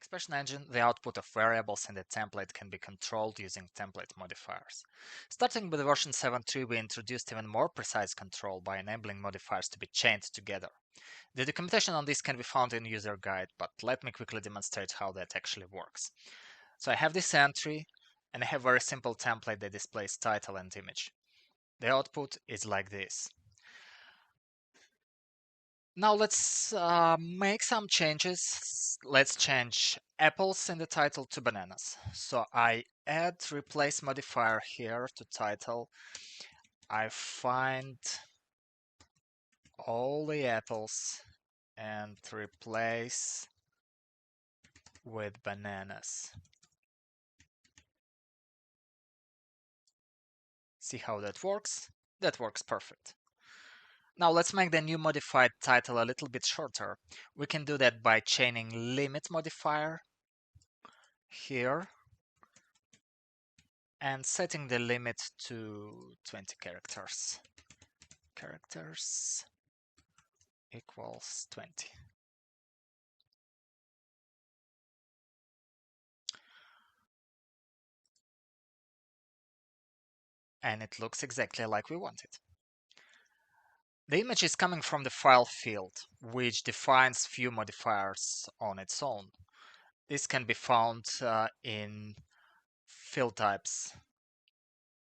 ExpressionEngine, the output of variables in the template can be controlled using template modifiers. Starting with version 7.3, we introduced even more precise control by enabling modifiers to be chained together. The documentation on this can be found in user guide, but let me quickly demonstrate how that actually works. So I have this entry, and I have a very simple template that displays title and image. The output is like this. Now let's make some changes. Let's change apples in the title to bananas. So I add replace modifier here to title. I find all the apples and replace with bananas. See how that works? That works perfect. Now let's make the new modified title a little bit shorter. We can do that by chaining limit modifier here and setting the limit to 20 characters. Characters equals 20. And it looks exactly like we wanted. The image is coming from the file field, which defines few modifiers on its own. This can be found in field types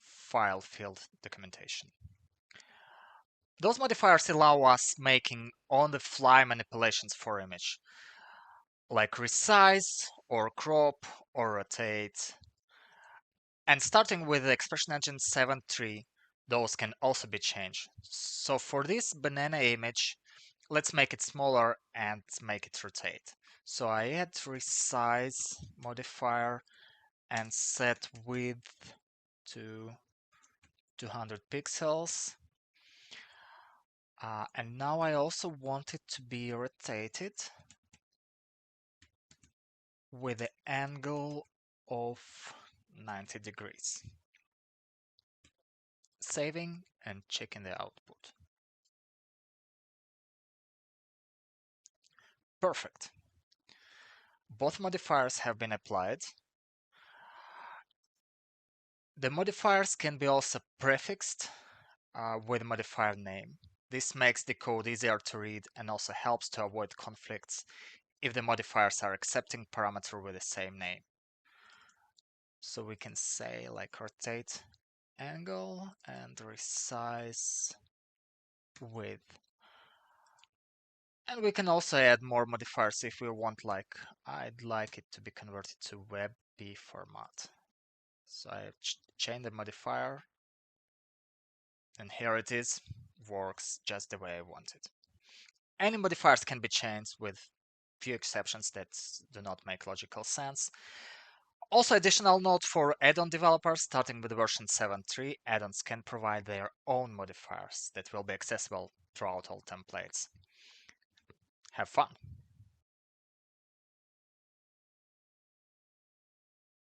file field documentation. Those modifiers allow us making on-the-fly manipulations for image, like resize or crop or rotate. And starting with the ExpressionEngine 7.3, those can also be changed. So for this banana image, let's make it smaller and make it rotate. So I add resize modifier and set width to 200 pixels. And now I also want it to be rotated with the angle of 90 degrees. Saving and checking the output. Perfect. Both modifiers have been applied. The modifiers can be also prefixed with modifier name. This makes the code easier to read and also helps to avoid conflicts if the modifiers are accepting parameter with the same name. So we can say like rotate angle and resize width. And we can also add more modifiers if we want, like I'd like it to be converted to WebP format. So I chain the modifier, and here it is, works just the way I want it. Any modifiers can be changed with few exceptions that do not make logical sense. Also, additional note for add-on developers, starting with version 7.3, add-ons can provide their own modifiers that will be accessible throughout all templates. Have fun!